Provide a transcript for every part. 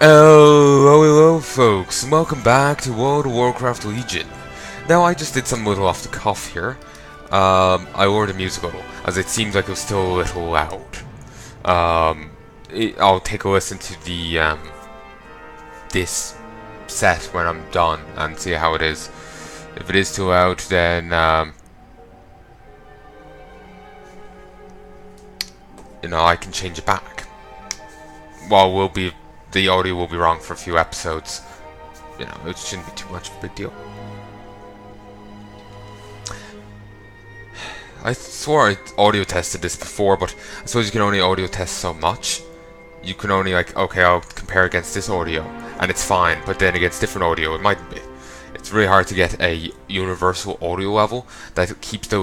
Hello folks, and welcome back to World of Warcraft Legion. Now I just did some little off the cuff here. I lowered the music a little, as it seems like it was still a little loud. I'll take a listen to the this set when I'm done and see how it is. If it is too loud, then I can change it back. Well, the audio will be wrong for a few episodes. It shouldn't be too much of a big deal. I swore I audio tested this before, but I suppose you can only audio test so much. You can only okay, I'll compare against this audio, and it's fine, but then against different audio, it mightn't be. It's really hard to get a universal audio level that keeps the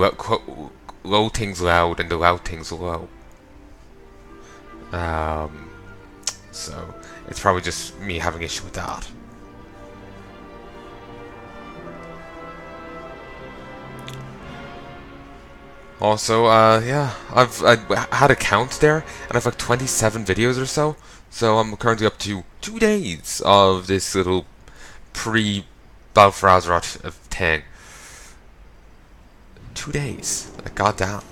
low things loud and the loud things low. So it's probably just me having issue with that. Also, yeah, I had a count there, and I've 27 videos or so. So I'm currently up to 2 days of this little pre-Battle for Azeroth thing. 2 days, goddamn.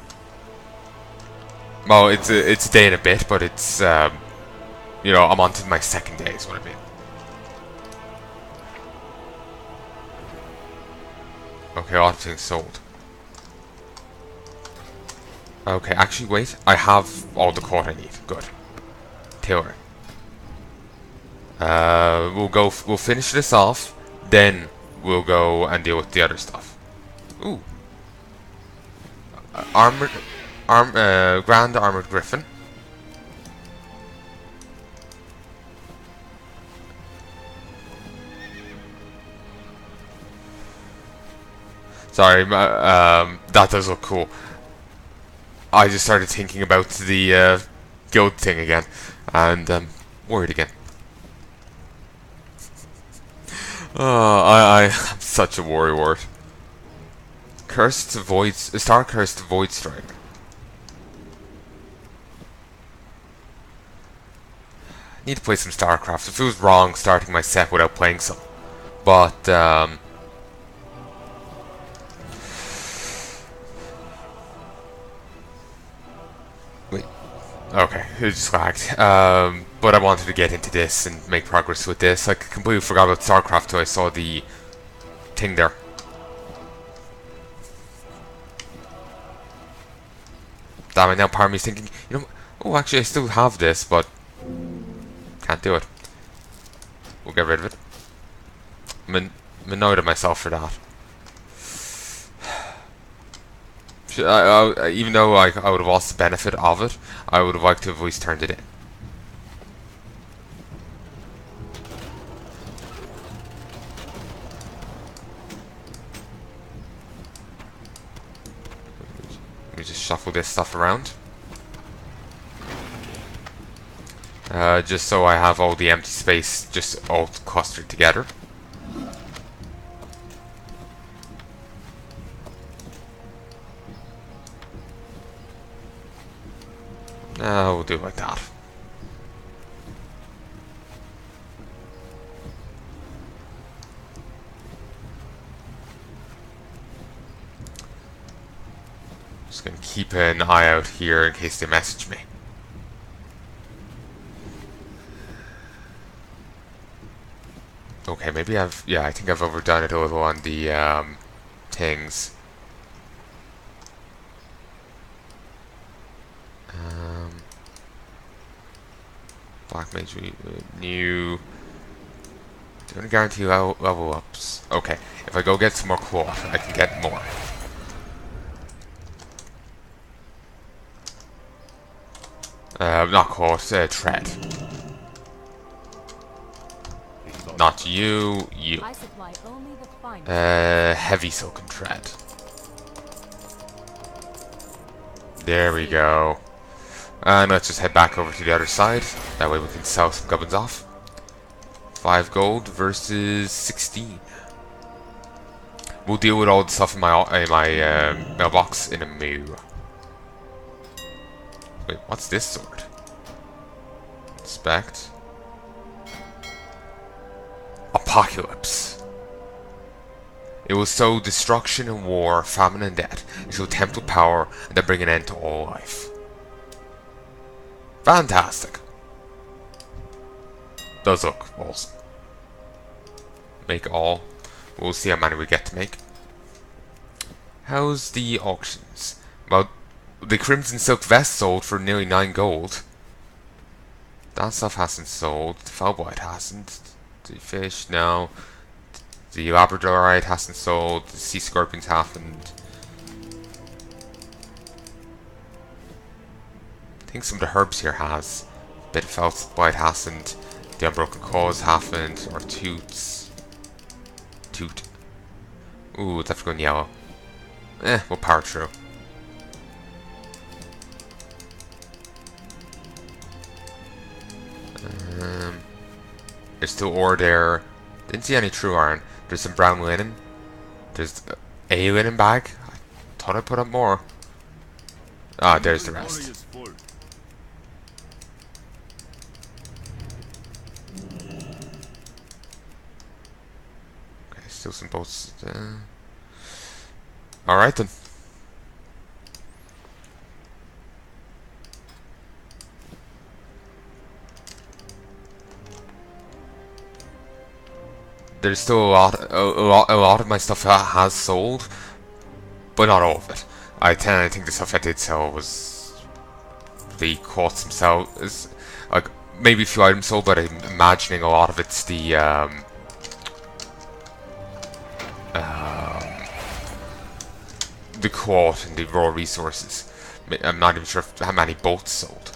Well, it's a day and a bit, but it's I'm on to my second day, is what I mean. Okay, a lot of things sold. Okay, actually, wait. I have all the code I need. Good. Tailoring. We'll finish this off, then we'll go and deal with the other stuff. Ooh. Grand Armored Griffin. Sorry, that does look cool. I just started thinking about the guild thing again, and worried again. I'm such a worrywart. Star Cursed Void Strike. Need to play some StarCraft. It feels wrong starting my set without playing some, but wait. Okay, it just lagged. But I wanted to get into this and make progress with this. I completely forgot about StarCraft till I saw the thing there. Damn it, now part of me is thinking, oh, actually I still have this, but can't do it. We'll get rid of it. I'm annoyed at myself for that. Even though I would have lost the benefit of it, I would have liked to have at least turned it in. Let me just shuffle this stuff around. Just so I have all the empty space just all clustered together. We'll do it like that. Just gonna keep an eye out here in case they message me. Okay, maybe I think I've overdone it a little on the things. Black Mage new. Don't guarantee level ups. Okay, if I go get some more cloth, I can get more. Not cloth, tread. Not you, you. Heavy silken tread. There we go. And let's just head back over to the other side. That way we can sell some gubbins off. 5 gold versus 16. We'll deal with all the stuff in my mailbox in a moo. Wait, what's this sword? Inspect. Apocalypse. It will sow destruction and war, famine and death. It will tempt with power and then bring an end to all life. Fantastic. Does look awesome. Make all. We'll see how many we get to make. How's the auctions? Well, the Crimson Silk Vest sold for nearly 9 gold. That stuff hasn't sold. The Felbite hasn't. The fish, no. The Labradorite hasn't sold. The Sea Scorpions haven't. I think some of the herbs here has. Bit of Felbite hasn't. The Unbroken Claws haven't. Or Toots. Toot. Ooh, it's definitely going yellow. We'll power through. There's still ore there. Didn't see any true iron. There's some brown linen. There's a linen bag. I thought I put up more. Ah, there's the rest. Okay, still some boats. Alright then. There's still a lot of my stuff has sold, but not all of it. I think the stuff I did sell was the quartz themselves. Like maybe a few items sold, but I'm imagining a lot of it's the quartz and the raw resources. I'm not even sure how many bolts sold.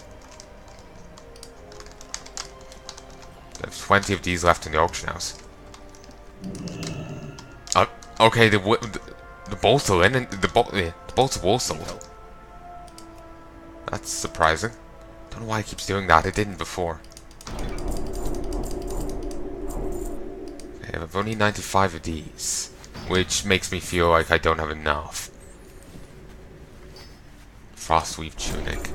There's 20 of these left in the auction house. Okay, the bolts are in, and the bolts are all sold. That's surprising. Don't know why it keeps doing that. It didn't before. Okay, I have only 95 of these, which makes me feel like I don't have enough. Frostweave tunic.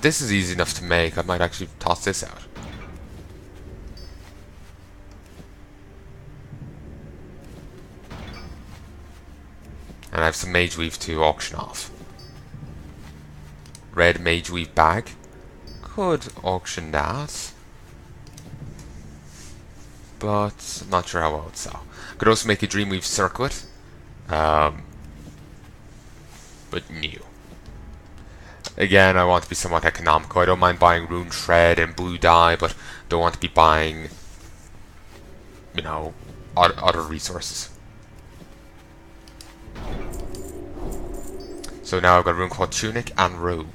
This is easy enough to make. I might actually toss this out. And I have some mage weave to auction off. Red mage weave bag. Could auction that. But I'm not sure how well it sell. Could also make a dreamweave circlet. But new. Again, I want to be somewhat economical. I don't mind buying rune shred and blue dye, but don't want to be buying, you know, other resources. So now I've got Runeclaw Tunic and Robe.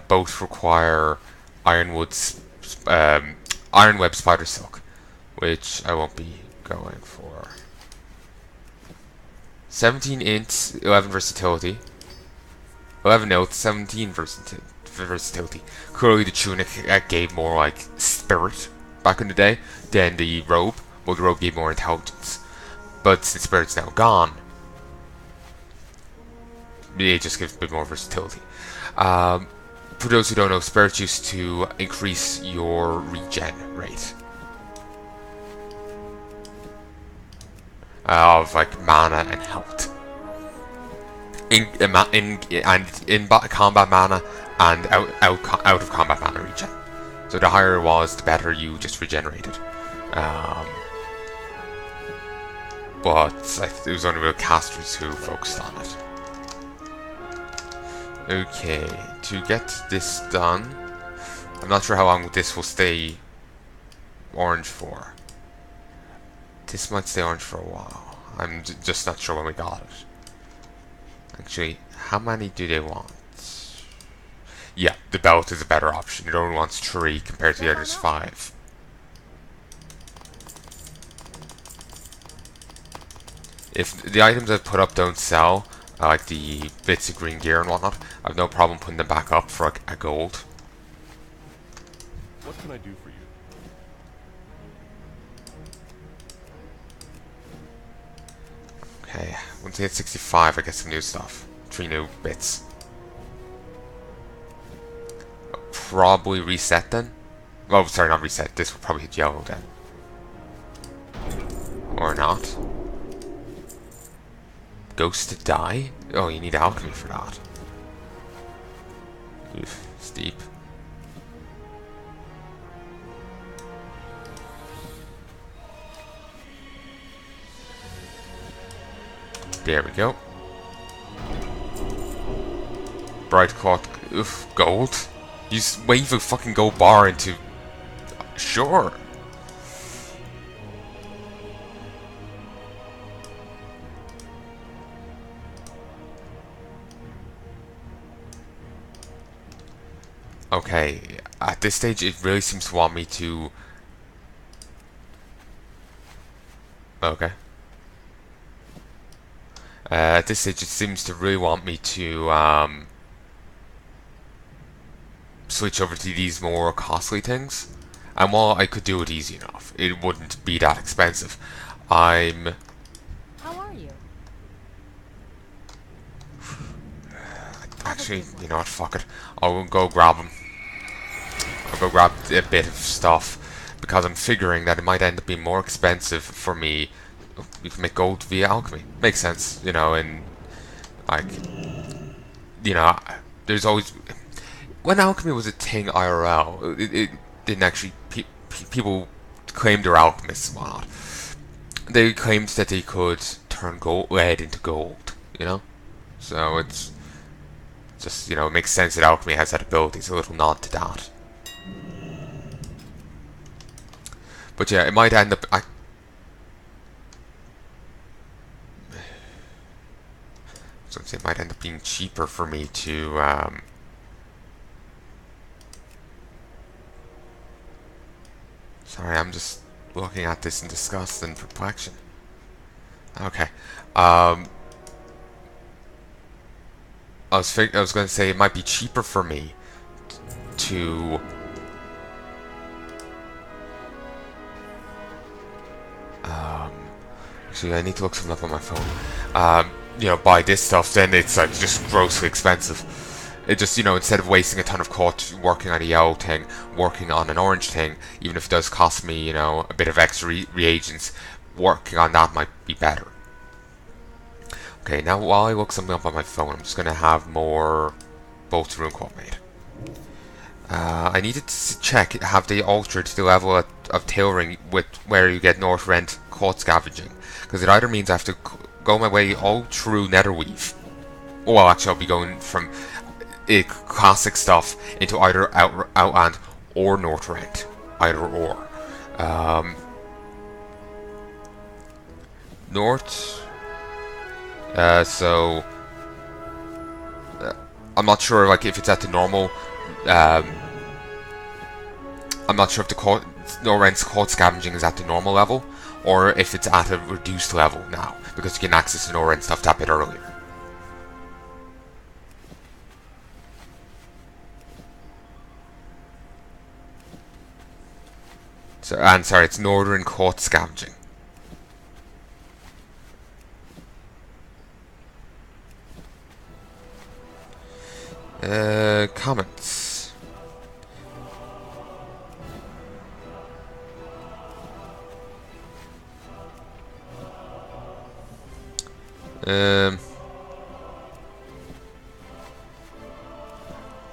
Both require Ironweb Spider Silk, which I won't be going for. 17 int, 11 versatility. 11 notes, 17 versatility. Clearly the tunic gave more like spirit back in the day than the robe. Well, the robe gave more intelligence. But since spirit's now gone, it just gives a bit more versatility. For those who don't know, spirit used to increase your regen rate of like mana and health in combat mana and out of combat mana regen. So the higher it was, the better you just regenerated. But it was only real casters who focused on it. Okay, to get this done, I'm not sure how long this will stay orange for. This might stay orange for a while. I'm just not sure when we got it. Actually, how many do they want? Yeah, the belt is a better option. It only wants 3 compared to the others 5. If the items I put up don't sell, like the bits of green gear and whatnot, I have no problem putting them back up for like a gold. What can I do for you? Okay, once I get 65, I get some new stuff. 3 new bits. I'll probably reset then. Oh, sorry, not reset. This will probably hit yellow then. Or not. Ghost to die? Oh, you need alchemy for that. Oof, steep. There we go. Bright cloth. Oof, gold. You wave a fucking gold bar into... Sure. Okay, at this stage it really seems to want me to... Okay. At this stage it seems to really want me to switch over to these more costly things. And while I could do it easy enough, it wouldn't be that expensive. I'm... How are you? Actually, you know what, fuck it. I'll go grab them. I'll go grab a bit of stuff, because I'm figuring that it might end up being more expensive for me. You can make gold via alchemy. Makes sense, you know, and like, you know, there's always... When alchemy was a thing IRL, it didn't actually... people claimed they're alchemists and whatnot. They claimed that they could turn lead into gold, you know? So it's just, you know, it makes sense that alchemy has that ability. It's a little nod to that. But yeah, it might end up... So it might end up being cheaper for me to... Sorry, I'm just looking at this in disgust and perplexion. Okay. I was going to say it might be cheaper for me to... Actually, I need to look something up on my phone. You know, buy this stuff, then it's like just grossly expensive. It just, you know, instead of wasting a ton of court working on a yellow thing, working on an orange thing, even if it does cost me, you know, a bit of extra reagents, working on that might be better. Okay, now while I look something up on my phone, I'm just going to have more bolts rune quote made. I needed to check, have they altered the level of tailoring with where you get north rent quote scavenging? Because it either means I have to go my way all through Netherweave, well, actually I'll be going from classic stuff into either Outland or North Rent, either or. North. So I'm not sure, like, if it's at the normal. I'm not sure if the North Rent's code scavenging is at the normal level, or if it's at a reduced level now, because you can access the North Rent stuff that bit earlier. So, and sorry, it's Northern Court Scavenging. Comments.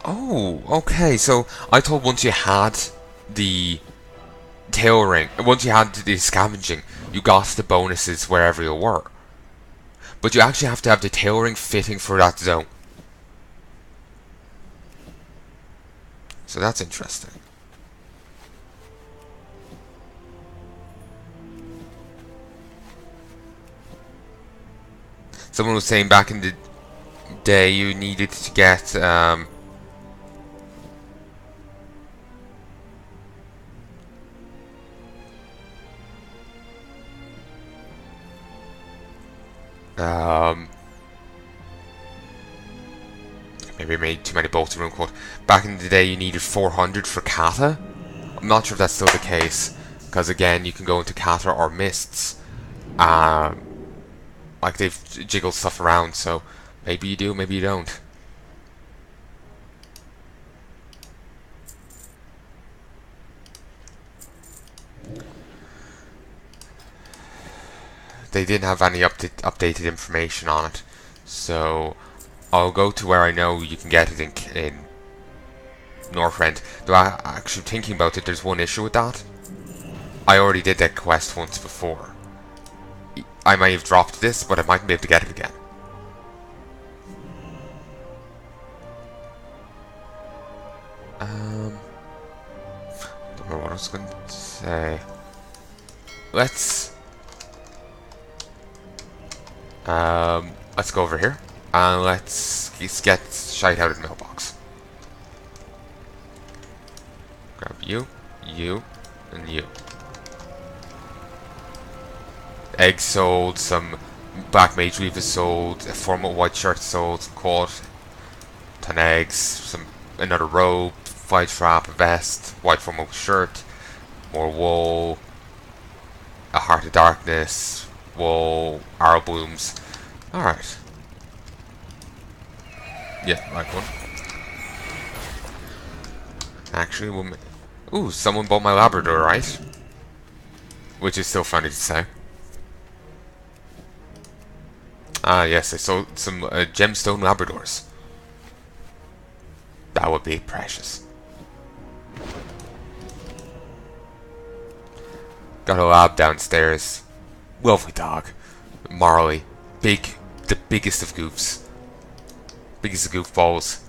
Oh, okay, so I thought once you had the tailoring, once you had the scavenging, you got the bonuses wherever you were. But you actually have to have the tailoring fitting for that zone. So that's interesting. Someone was saying back in the day you needed to get maybe I made too many bolts in room quote. Back in the day you needed 400 for kata. I'm not sure if that's still the case, because again you can go into kata or mists. Like they've jiggled stuff around, so maybe you do, maybe you don't. they didn't have any updated information on it. So I'll go to where I know you can get it in Northrend. Though actually thinking about it, there's one issue with that. I already did that quest once before. I may have dropped this, but I mightn't be able to get it again. Don't know what I was going to say. Let's go over here and let's get shite out of the mailbox. Grab you, and you. Eggs sold, some black mage weave is sold, a formal white shirt sold, some quart, 10 eggs, another robe, white strap, a vest, white formal shirt, more wool, a heart of darkness, wool, arrow blooms. Alright. Yeah, right one. Actually, ooh, someone bought my Labrador, right? Which is still funny to say. Ah, yes, I sold some gemstone Labradors. That would be precious. Got a lab downstairs. Lovely dog. Marley. The biggest of goofs. Biggest of goofballs.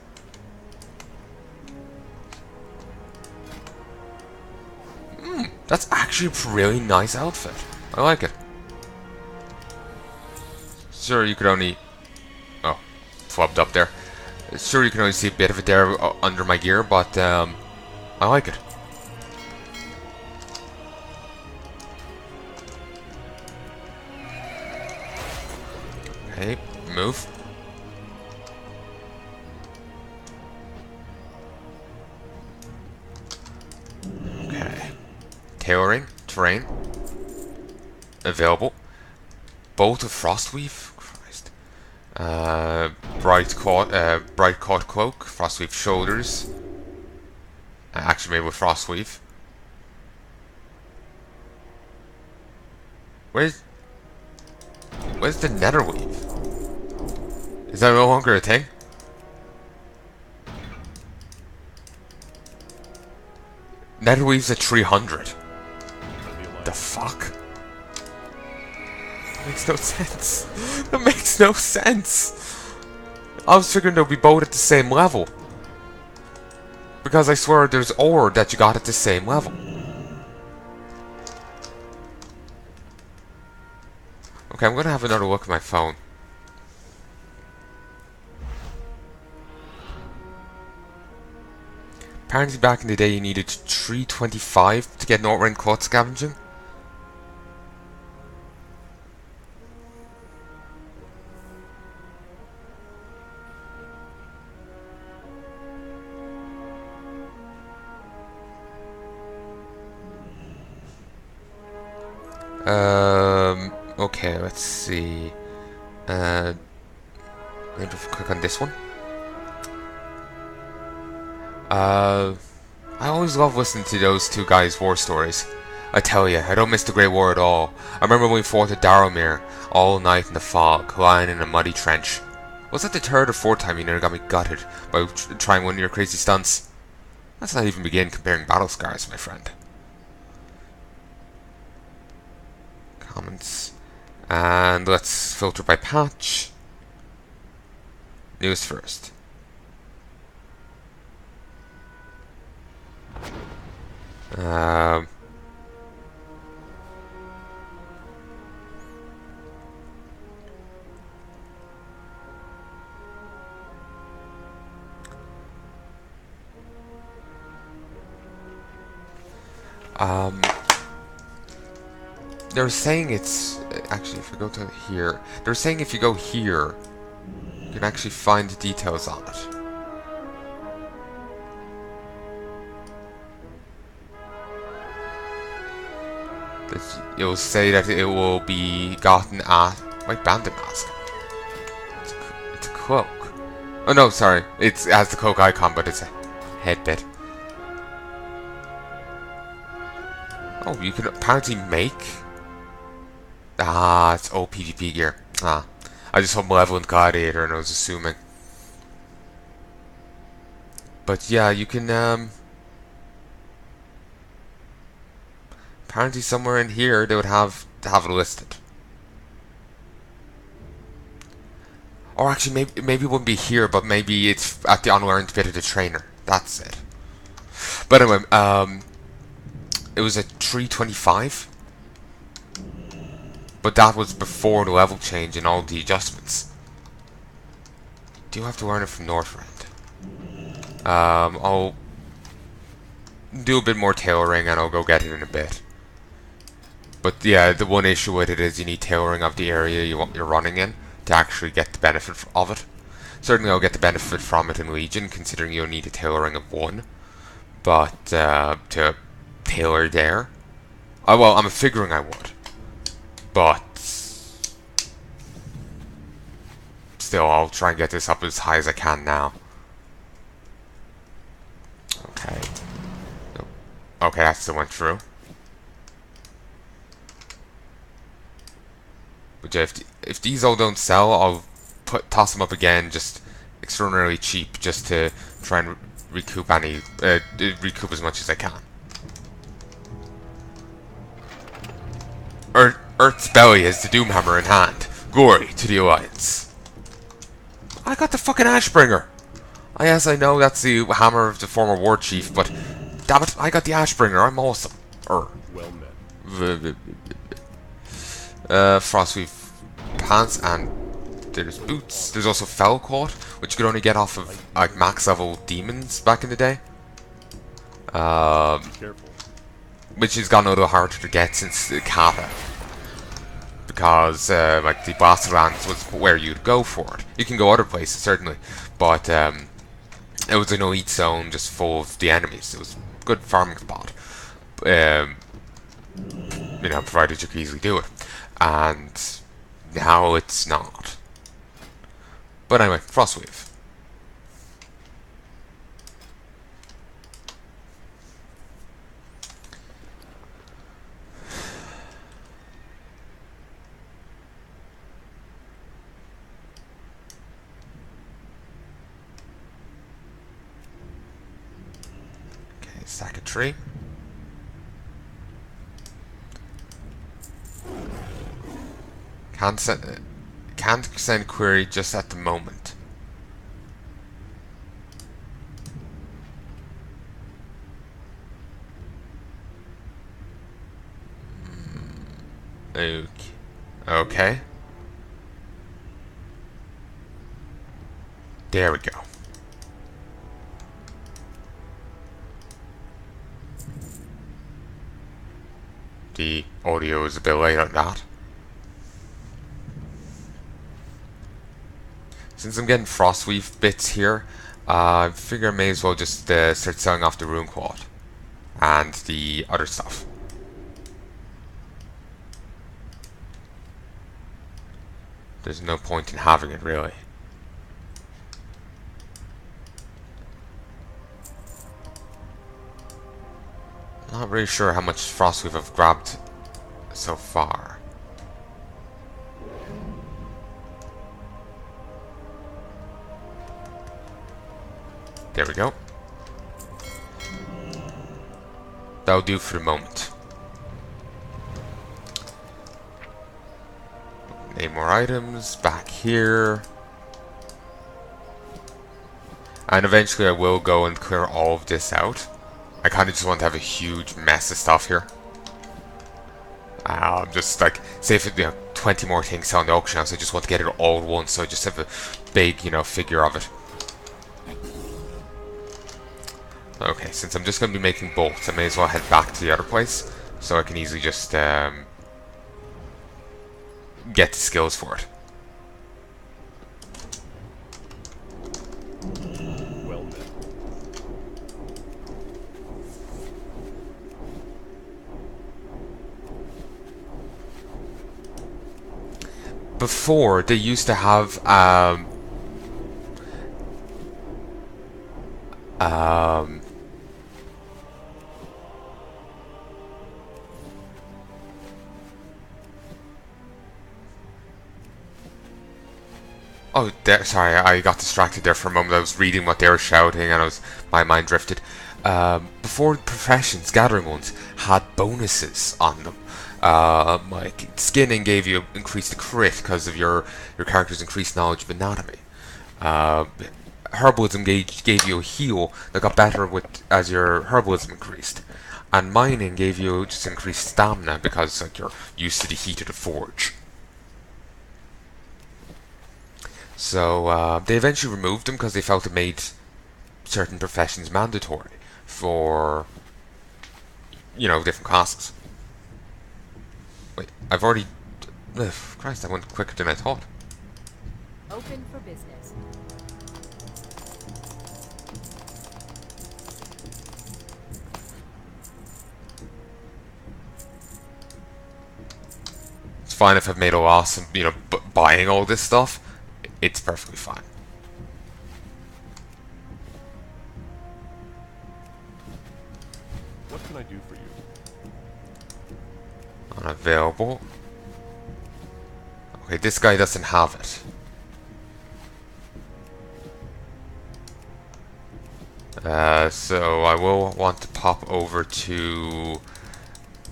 That's actually a really nice outfit. I like it. Sure, you could only... Oh, flubbed up there. Sure, you can only see a bit of it there under my gear, but I like it. Okay, move. Okay. Tailoring, terrain. Available. Bolt of Frostweave. Christ. Bright caught cloak. Frostweave shoulders. Actually made with Frostweave. Where's the netherweave? Is that no longer a thing? Netherweave's at 300. The fuck? That makes no sense. That makes no sense. I was figuring they'll be both at the same level. Because I swear there's ore that you got at the same level. Okay, I'm gonna have another look at my phone. Apparently back in the day you needed 325 to get an outright caught scavenging. Okay, let's see. Maybe click on this one. I always love listening to those two guys' war stories. I tell you, I don't miss the Great War at all. I remember when we fought at Darrowmere, all night in the fog, lying in a muddy trench. Was that the third or fourth time you nearly got me gutted by trying one of your crazy stunts? Let's not even begin comparing battle scars, my friend. Comments. And let's filter by patch. News first. They're saying it's... Actually, if we go to here... They're saying if you go here, you can actually find the details on it. It'll say that it will be gotten at... My bandit mask. It's a cloak. Oh no, sorry. It has the cloak icon, but it's a head bit. Oh, you can apparently make Ah, it's old PvP gear. Ah. I just saw Malevolent Gladiator and I was assuming. But yeah, you can, apparently somewhere in here they would have it listed. Or actually, maybe it wouldn't be here, but maybe it's at the unlearned bit of the trainer. That's it. But anyway, it was a 325. But that was before the level change and all the adjustments. Do you have to learn it from Northrend? I'll do a bit more tailoring and I'll go get it in a bit. But yeah, the one issue with it is you need tailoring of the area you're running in to actually get the benefit of it. Certainly I'll get the benefit from it in Legion, considering you'll need a tailoring of 1. But to tailor there, well, I'm figuring I would. But still, I'll try and get this up as high as I can now. Okay. Okay, that still went through. But yeah, if these all don't sell, I'll toss them up again, just extraordinarily cheap, just to try and recoup recoup as much as I can. Earth's belly has the Doomhammer in hand. Glory to the Alliance. I got the fucking Ashbringer. Yes, I know that's the hammer of the former war chief, but damn it, I got the Ashbringer. I'm awesome. Well met. Frostweave pants, and there's boots. There's also Fellcoat, which you could only get off of like max level demons back in the day. Which has gotten a little harder to get since the Kata. Because like the Bastalands was where you'd go for it. You can go other places certainly, but it was an elite zone just full of the enemies. It was a good farming spot, you know, provided you could easily do it. And now it's not. But anyway, Frostweave. Stack a tree. Can't send query just at the moment. Okay. There we go. The audio is a bit late on that. Since I'm getting Frostweave bits here, I figure I may as well just start selling off the Rune Quad and the other stuff. There's no point in having it, really. Not really sure how much Frostweave I've grabbed so far. There we go. That'll do for the moment. Name more items back here. And eventually I will go and clear all of this out. I kind of just want to have a huge mess of stuff here. Just like, say if 20 more things on the auction house, I just want to get it all at once, so I just have a big, figure of it. Okay, since I'm just going to be making bolts, I may as well head back to the other place, so I can easily just get the skills for it. Before, they used to have Oh, sorry, I got distracted there for a moment. I was reading what they were shouting, and my mind drifted. Before professions, gathering ones had bonuses on them. Like skinning gave you increased crit because of your character's increased knowledge of anatomy. Uh, Herbalism gave you a heal that got better as your herbalism increased, and mining gave you just increased stamina because like you're used to the heat of the forge. So they eventually removed them because they felt it made certain professions mandatory for different classes. Wait, I've already. Ugh, Christ, that went quicker than I thought. Open for business. It's fine if I've made a loss and buying all this stuff. It's perfectly fine. What can I do for you? Unavailable. Okay, this guy doesn't have it. So I will want to pop over to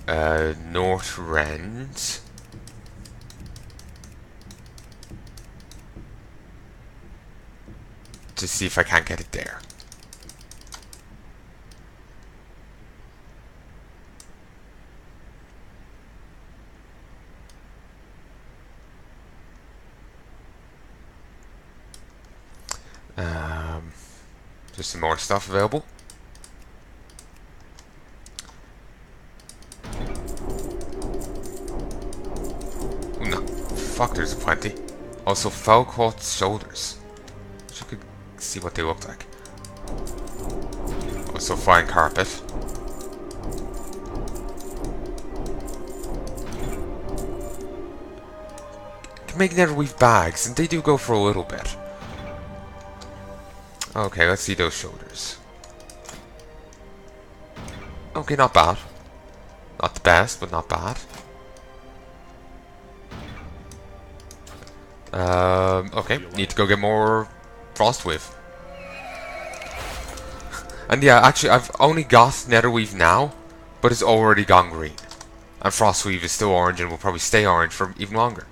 North Rend. To see if I can't get it there. There's some more stuff available. Oh, no. Fuck, there's plenty. Also, Falcourt shoulders. Wish I could see what they look like. Also, fine carpet. Can make netherweave bags, and they do go for a little bit. Okay, let's see those shoulders. Okay, not bad. Not the best, but not bad. Okay, need to go get more frostweave. And yeah, actually, I've only got netherweave now, but it's already gone green. And frostweave is still orange and will probably stay orange for even longer.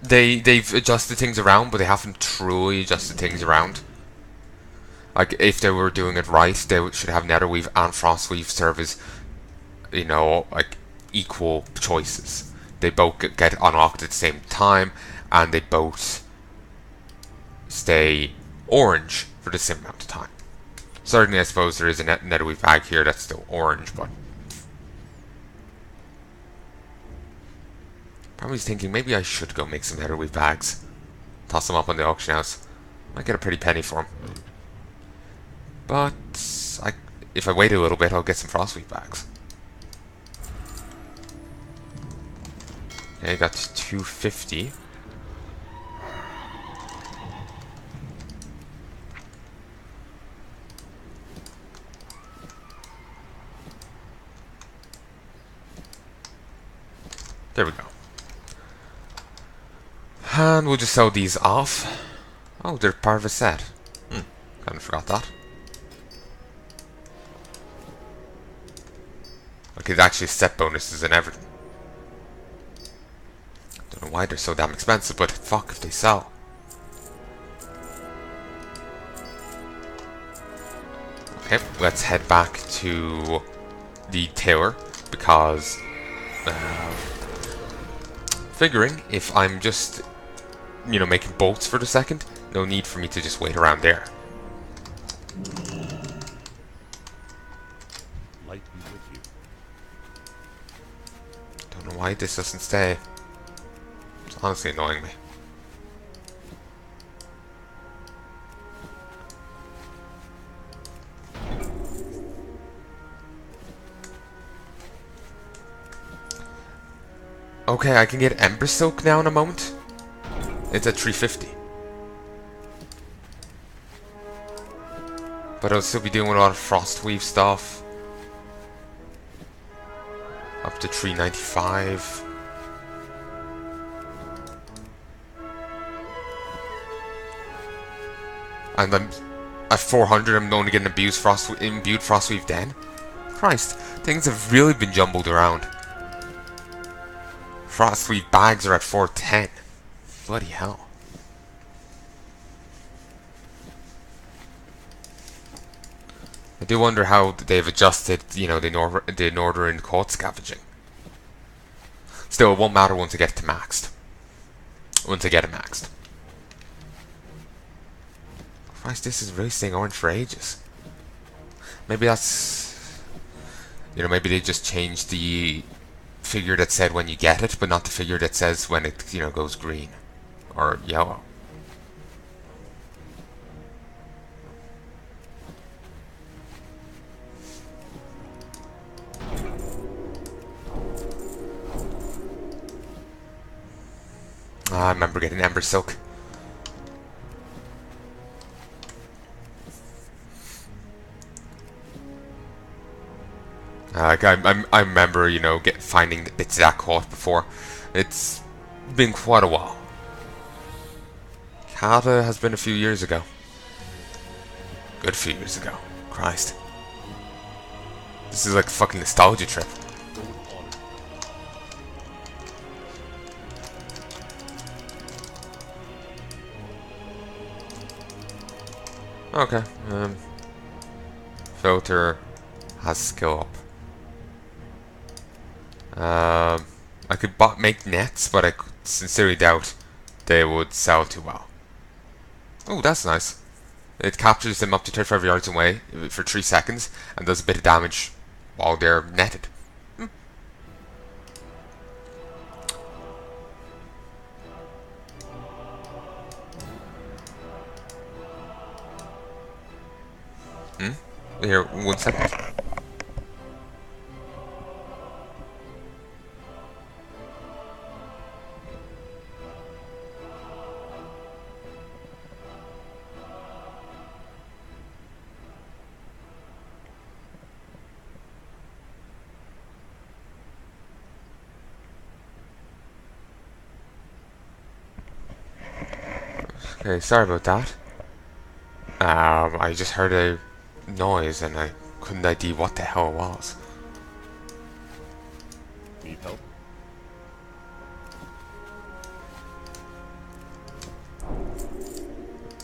They've adjusted things around, but they haven't truly adjusted things around. Like, if they were doing it right, they should have netherweave and frostweave serve as, like, equal choices. They both get unlocked at the same time, and they both stay orange for the same amount of time. Certainly, I suppose there is a netherweave bag here that's still orange, but probably thinking maybe I should go make some netherweave bags, toss them up on the auction house. Might get a pretty penny for them. But if I wait a little bit, I'll get some frostweave bags. Okay, got 250. There we go. And we'll just sell these off. Oh, they're part of a set. Kind of forgot that. Okay, there's actually set bonuses and everything. Don't know why they're so damn expensive, but fuck if they sell. Okay, let's head back to the tailor because figuring if I'm just making bolts for the second, no need for me to just wait around there. Light be with you. Don't know why this doesn't stay. It's honestly annoying me. Okay, I can get Ember Silk now in a moment. It's at 350. But I'll still be doing a lot of Frostweave stuff. Up to 395. And I'm at 400. I'm only getting imbued frostweave then. Christ, things have really been jumbled around. Frostweave bags are at 410. Bloody hell. I do wonder how they've adjusted, you know, the northern coat scavenging. Still, it won't matter once I get it to maxed. Once I get it maxed. Christ, this is really staying orange for ages. Maybe that's... You know, maybe they just changed the figure that said when you get it, but not the figure that says when it, you know, goes green. Or yellow. I remember getting Ember Silk. I remember, you know, finding bits of that coat before. It's been quite a while. Kata has been a few years ago. Good few years ago. Christ. This is like a fucking nostalgia trip. Okay. Filter has skill up. I could make nets, but I sincerely doubt they would sell too well. Oh, that's nice. It captures them up to 35 yards away for 3 seconds and does a bit of damage while they're netted. Here, 1 second. Okay, sorry about that. I just heard a noise and I couldn't ID what the hell it was. Need help?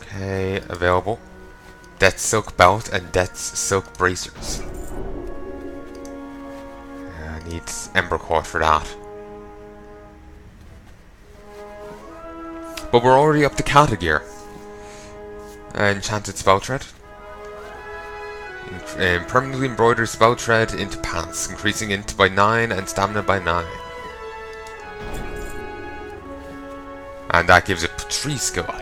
Okay, available. Death Silk Belt and Death Silk Bracers. I need Ember Coat for that. But we're already up to Kata gear. Enchanted Spell Tread. Permanently embroidered Spell Tread into pants, increasing int by 9 and stamina by 9. And that gives it 3 skill up.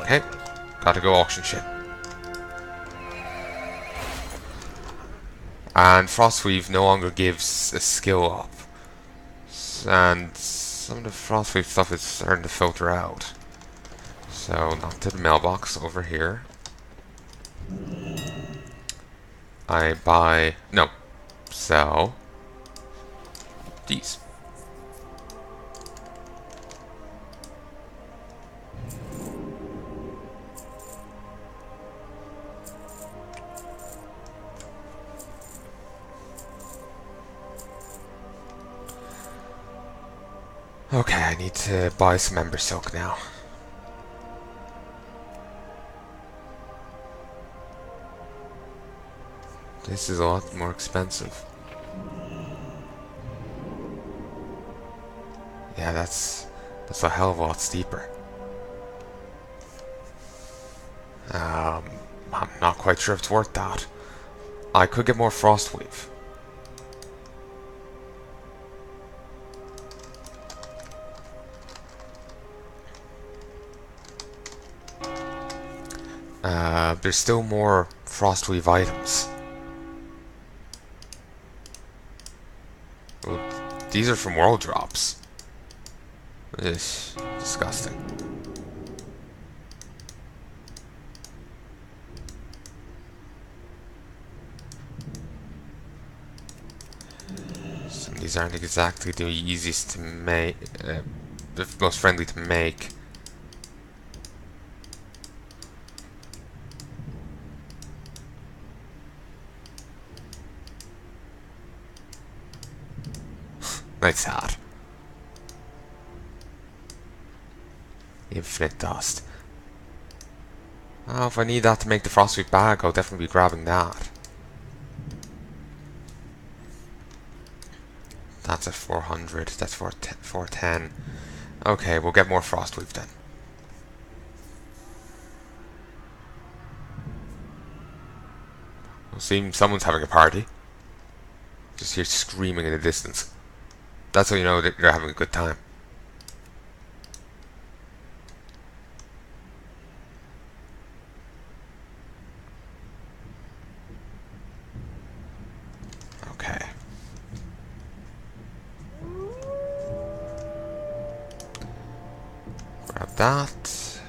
Okay, gotta go auction shit. And Frostweave no longer gives a skill up. And some of the Frostweave stuff is starting to filter out. So, not to the mailbox over here. I buy... no. Sell... these. Okay, I need to buy some Ember Silk now. This is a lot more expensive. Yeah, that's a hell of a lot steeper. I'm not quite sure if it's worth that. I could get more Frostweave. There's still more Frostweave items. Well, these are from World Drops. It's disgusting. These aren't exactly the easiest to make, the most friendly to make. Nice hat. Infinite dust. Oh, if I need that to make the frostweave bag, I'll definitely be grabbing that. That's at 400. That's 410. Okay, we'll get more frostweave then. We'll see. Someone's having a party. Just hear screaming in the distance. That's how you know that they're having a good time. Okay. Grab that.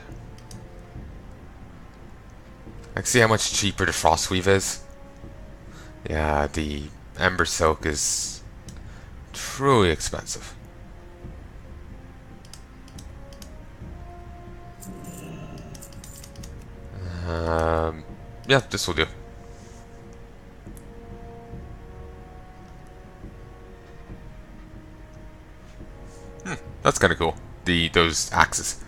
Like, see how much cheaper the frostweave is? Yeah, the Ember Silk is truly expensive. Yeah, this will do. That's kind of cool. Those axes.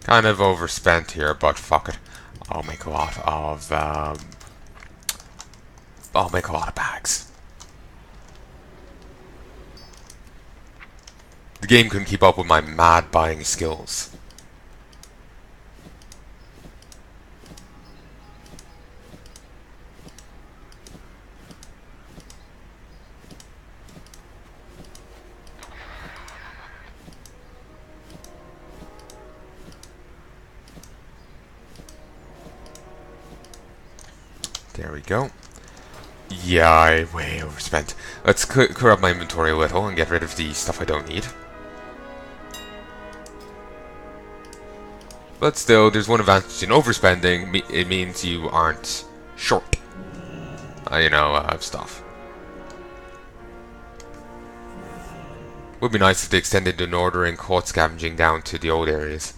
Kind of overspent here, but fuck it. I'll make a lot of bags. The game couldn't keep up with my mad buying skills. There we go. Yeah, I way overspent. Let's clear up my inventory a little and get rid of the stuff I don't need. But still, there's one advantage in overspending. It means you aren't short. Of stuff. Would be nice if they extended the Northern court scavenging down to the old areas.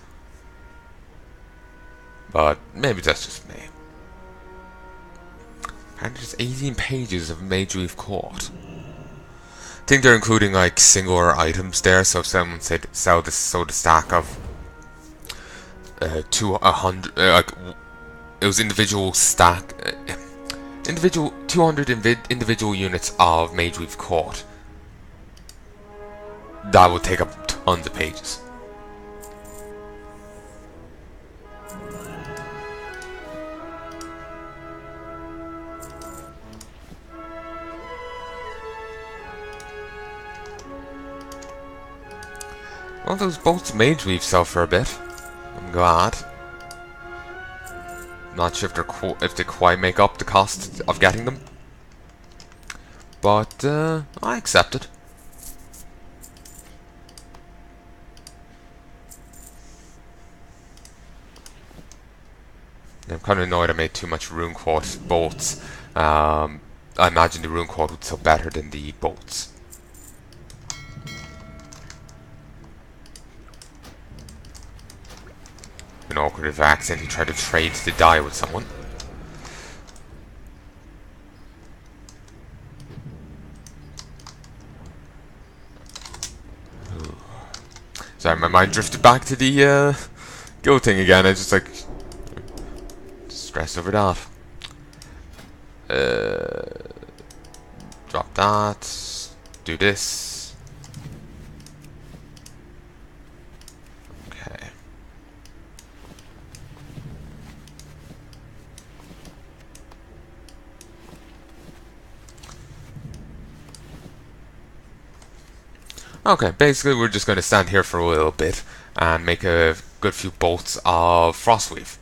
But maybe that's just me. And there's 18 pages of Mage Reef Court. I think they're including like singular items there, so if someone said sold a stack of 200, like it was individual stack, individual 200 individual units of Mage Reef Court. That would take up tons of pages. Well, those bolts Mage Reef sell for a bit. I'm glad. Not sure if they quite make up the cost of getting them, but I accept it. I'm kind of annoyed I made too much rune quartz bolts. I imagine the rune quartz would sell better than the bolts. Been awkward if I accidentally tried to trade the dye with someone. Sorry, my mind drifted back to the guild thing again. I just like stressed over that. Drop that. Do this. Okay. Okay, basically we're just going to stand here for a little bit and make a good few bolts of frostweave.